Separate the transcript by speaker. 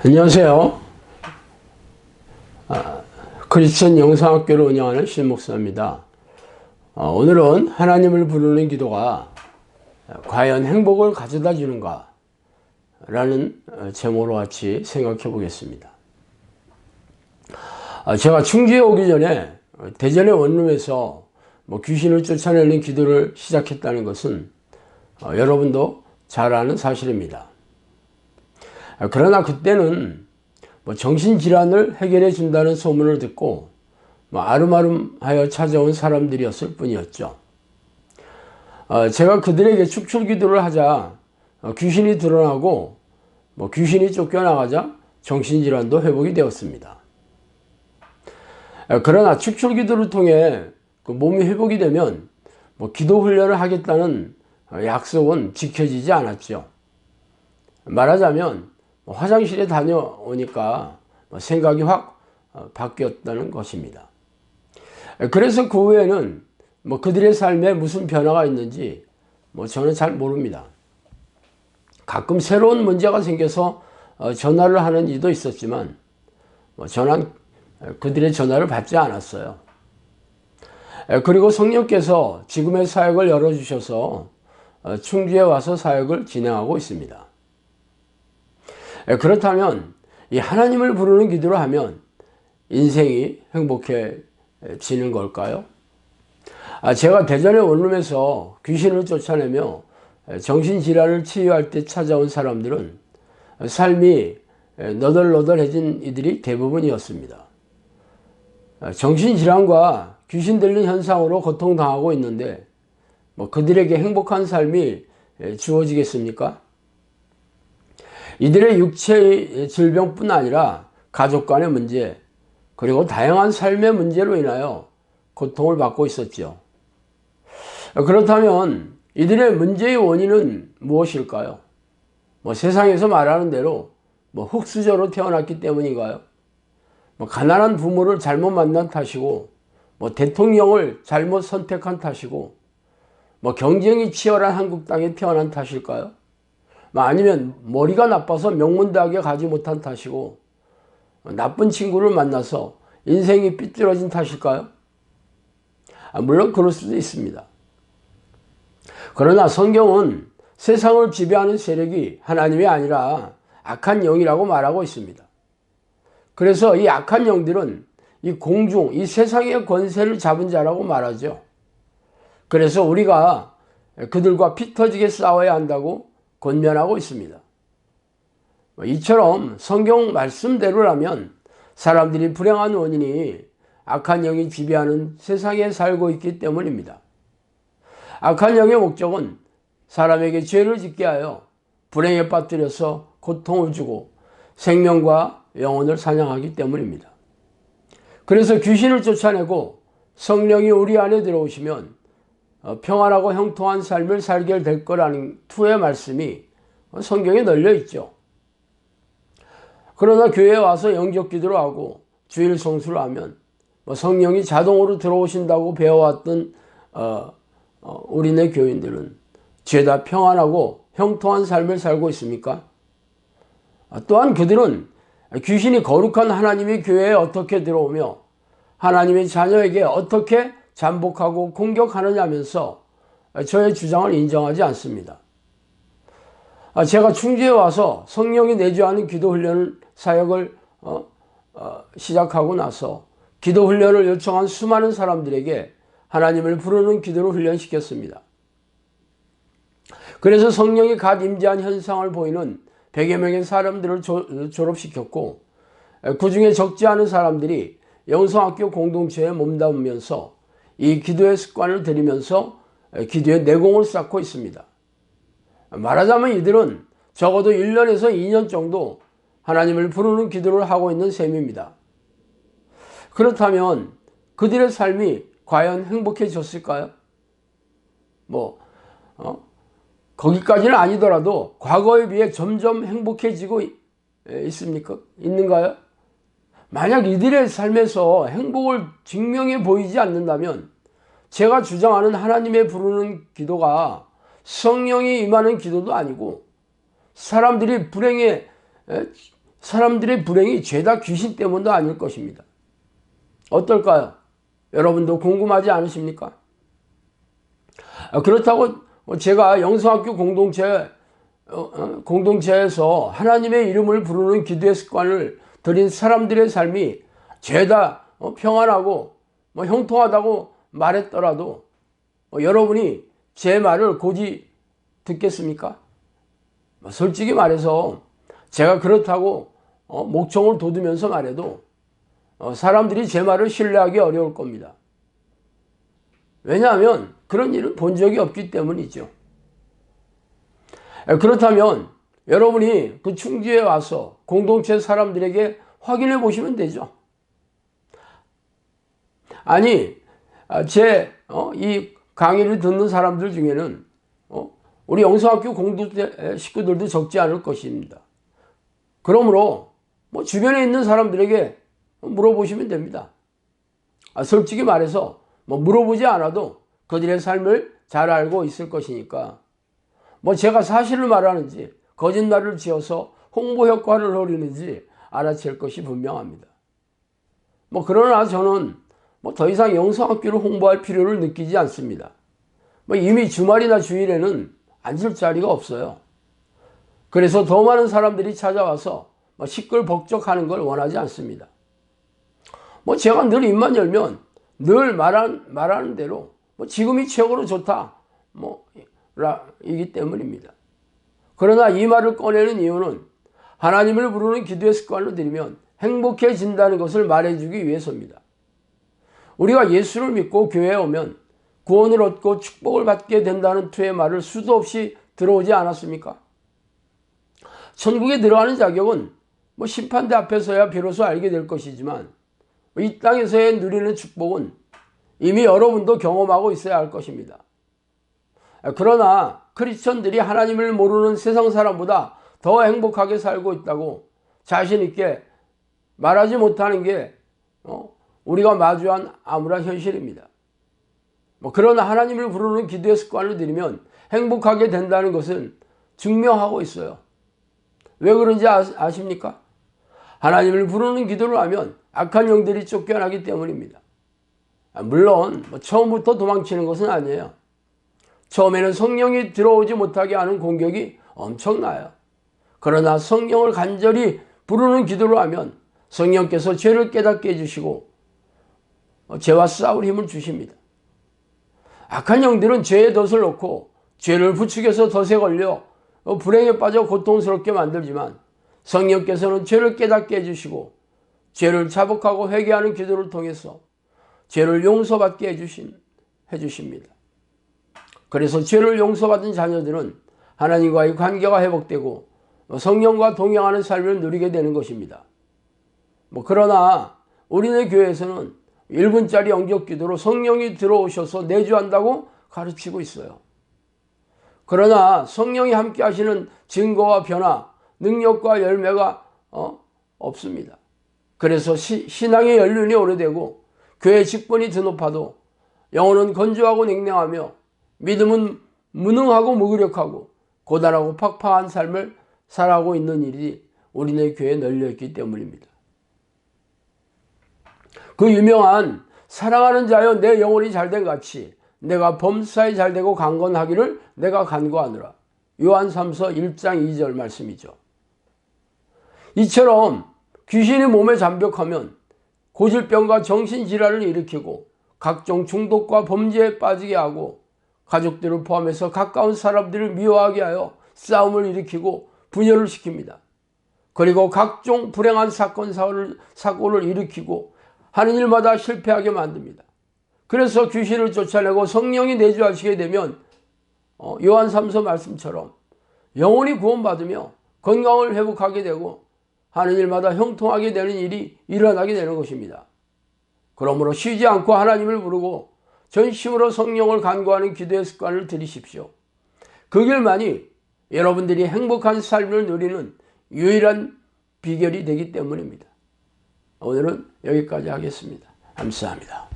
Speaker 1: 안녕하세요. 크리스천 영상학교를 운영하는 신목사입니다. 오늘은 하나님을 부르는 기도가 과연 행복을 가져다 주는가 라는 제목으로 같이 생각해 보겠습니다. 제가 충주에 오기 전에 대전의 원룸에서 귀신을 쫓아내는 기도를 시작했다는 것은 여러분도 잘 아는 사실입니다. 그러나 그때는 정신질환을 해결해 준다는 소문을 듣고 아름아름하여 찾아온 사람들이었을 뿐이었죠. 제가 그들에게 축출 기도를 하자 귀신이 드러나고 귀신이 쫓겨나가자 정신질환도 회복이 되었습니다. 그러나 축출 기도를 통해 몸이 회복이 되면 기도 훈련을 하겠다는 약속은 지켜지지 않았죠. 말하자면 화장실에 다녀오니까 생각이 확 바뀌었다는 것입니다. 그래서 그 후에는 그들의 삶에 무슨 변화가 있는지 저는 잘 모릅니다. 가끔 새로운 문제가 생겨서 전화를 하는 일도 있었지만 저는 그들의 전화를 받지 않았어요. 그리고 성령께서 지금의 사역을 열어주셔서 충주에 와서 사역을 진행하고 있습니다. 그렇다면 이 하나님을 부르는 기도를 하면 인생이 행복해지는 걸까요? 제가 대전의 원룸에서 귀신을 쫓아내며 정신질환을 치유할 때 찾아온 사람들은 삶이 너덜너덜해진 이들이 대부분이었습니다. 정신질환과 귀신 들린 현상으로 고통당하고 있는데 그들에게 행복한 삶이 주어지겠습니까? 이들의 육체의 질병뿐 아니라 가족 간의 문제, 그리고 다양한 삶의 문제로 인하여 고통을 받고 있었죠. 그렇다면 이들의 문제의 원인은 무엇일까요? 세상에서 말하는 대로 흙수저로 태어났기 때문인가요? 가난한 부모를 잘못 만난 탓이고, 대통령을 잘못 선택한 탓이고, 경쟁이 치열한 한국 땅에 태어난 탓일까요? 아니면 머리가 나빠서 명문대학에 가지 못한 탓이고 나쁜 친구를 만나서 인생이 삐뚤어진 탓일까요? 물론 그럴 수도 있습니다. 그러나 성경은 세상을 지배하는 세력이 하나님이 아니라 악한 영이라고 말하고 있습니다. 그래서 이 악한 영들은 이 공중, 이 세상의 권세를 잡은 자라고 말하죠. 그래서 우리가 그들과 피 터지게 싸워야 한다고 권면하고 있습니다. 이처럼 성경 말씀대로라면 사람들이 불행한 원인이 악한 영이 지배하는 세상에 살고 있기 때문입니다. 악한 영의 목적은 사람에게 죄를 짓게 하여 불행에 빠뜨려서 고통을 주고 생명과 영혼을 사냥하기 때문입니다. 그래서 귀신을 쫓아내고 성령이 우리 안에 들어오시면 평안하고 형통한 삶을 살게 될 거라는 투의 말씀이 성경에 널려 있죠. 그러나 교회에 와서 영접기도를 하고 주일 성수를 하면 성령이 자동으로 들어오신다고 배워왔던 우리네 교인들은 죄다 평안하고 형통한 삶을 살고 있습니까? 또한 그들은 귀신이 거룩한 하나님의 교회에 어떻게 들어오며 하나님의 자녀에게 어떻게 잠복하고 공격하느냐면서 저의 주장을 인정하지 않습니다. 제가 충주에 와서 성령이 내주하는 기도 훈련 사역을 시작하고 나서 기도 훈련을 요청한 수많은 사람들에게 하나님을 부르는 기도를 훈련시켰습니다. 그래서 성령이 갓 임재한 현상을 보이는 100여 명의 사람들을 졸업시켰고 그 중에 적지 않은 사람들이 영성학교 공동체에 몸담으면서 이 기도의 습관을 들이면서 기도의 내공을 쌓고 있습니다. 말하자면 이들은 적어도 1년에서 2년 정도 하나님을 부르는 기도를 하고 있는 셈입니다. 그렇다면 그들의 삶이 과연 행복해졌을까요? 거기까지는 아니더라도 과거에 비해 점점 행복해지고 있는가요? 만약 이들의 삶에서 행복을 증명해 보이지 않는다면 제가 주장하는 하나님의 부르는 기도가 성령이 임하는 기도도 아니고 사람들이 불행에 사람들의 불행이 죄다 귀신 때문도 아닐 것입니다. 어떨까요? 여러분도 궁금하지 않으십니까? 그렇다고 제가 영성학교 공동체에서 하나님의 이름을 부르는 기도의 습관을 들인 사람들의 삶이 죄다 평안하고 형통하다고 말했더라도 여러분이 제 말을 곧이 듣겠습니까? 솔직히 말해서 제가 그렇다고 목청을 돋우면서 말해도 사람들이 제 말을 신뢰하기 어려울 겁니다. 왜냐하면 그런 일은 본 적이 없기 때문이죠. 그렇다면 여러분이 그 충주에 와서 공동체 사람들에게 확인해 보시면 되죠. 아니, 이 강의를 듣는 사람들 중에는 우리 영성학교 공동체 식구들도 적지 않을 것입니다. 그러므로 주변에 있는 사람들에게 물어보시면 됩니다. 솔직히 말해서 물어보지 않아도 그들의 삶을 잘 알고 있을 것이니까 제가 사실을 말하는지 거짓말을 지어서 홍보 효과를 노리는지 알아챌 것이 분명합니다. 그러나 저는 더 이상 영성학교를 홍보할 필요를 느끼지 않습니다. 이미 주말이나 주일에는 앉을 자리가 없어요. 그래서 더 많은 사람들이 찾아와서 시끌벅적하는 걸 원하지 않습니다. 제가 늘 입만 열면 늘 말하는 대로 지금이 최고로 좋다 이기 때문입니다. 그러나 이 말을 꺼내는 이유는 하나님을 부르는 기도의 습관을 들이면 행복해진다는 것을 말해주기 위해서입니다. 우리가 예수를 믿고 교회에 오면 구원을 얻고 축복을 받게 된다는 투의 말을 수도 없이 들어오지 않았습니까? 천국에 들어가는 자격은 심판대 앞에서야 비로소 알게 될 것이지만 이 땅에서의 누리는 축복은 이미 여러분도 경험하고 있어야 할 것입니다. 그러나 크리스천들이 하나님을 모르는 세상 사람보다 더 행복하게 살고 있다고 자신 있게 말하지 못하는 게 우리가 마주한 암울한 현실입니다. 그러나 하나님을 부르는 기도의 습관을 들이면 행복하게 된다는 것은 증명하고 있어요. 왜 그런지 아십니까? 하나님을 부르는 기도를 하면 악한 영들이 쫓겨나기 때문입니다. 물론 처음부터 도망치는 것은 아니에요. 처음에는 성령이 들어오지 못하게 하는 공격이 엄청나요. 그러나 성령을 간절히 부르는 기도를 하면 성령께서 죄를 깨닫게 해주시고 죄와 싸울 힘을 주십니다. 악한 영들은 죄의 덫을 놓고 죄를 부추겨서 덫에 걸려 불행에 빠져 고통스럽게 만들지만 성령께서는 죄를 깨닫게 해주시고 죄를 자복하고 회개하는 기도를 통해서 죄를 용서받게 해주십니다. 그래서 죄를 용서받은 자녀들은 하나님과의 관계가 회복되고 성령과 동행하는 삶을 누리게 되는 것입니다. 그러나 우리네 교회에서는 1분짜리 영접기도로 성령이 들어오셔서 내주한다고 가르치고 있어요. 그러나 성령이 함께 하시는 증거와 변화, 능력과 열매가 없습니다. 그래서 신앙의 연륜이 오래되고 교회 직분이 드높아도 영혼은 건조하고 냉랭하며 믿음은 무능하고 무기력하고 고단하고 팍팍한 삶을 살아가고 있는 일이 우리네 교회에 널려있기 때문입니다. 그 유명한 사랑하는 자여 내 영혼이 잘된 같이 내가 범사에 잘되고 강건하기를 내가 간구하노라. 요한 3서 1장 2절 말씀이죠. 이처럼 귀신이 몸에 잠복하면 고질병과 정신질환을 일으키고 각종 중독과 범죄에 빠지게 하고 가족들을 포함해서 가까운 사람들을 미워하게 하여 싸움을 일으키고 분열을 시킵니다. 그리고 각종 불행한 사고를 일으키고 하는 일마다 실패하게 만듭니다. 그래서 귀신을 쫓아내고 성령이 내주하시게 되면 요한 3서 말씀처럼 영혼이 구원받으며 건강을 회복하게 되고 하는 일마다 형통하게 되는 일이 일어나게 되는 것입니다. 그러므로 쉬지 않고 하나님을 부르고 전심으로 성령을 간구하는 기도의 습관을 들이십시오. 그 길만이 여러분들이 행복한 삶을 누리는 유일한 비결이 되기 때문입니다. 오늘은 여기까지 하겠습니다. 감사합니다.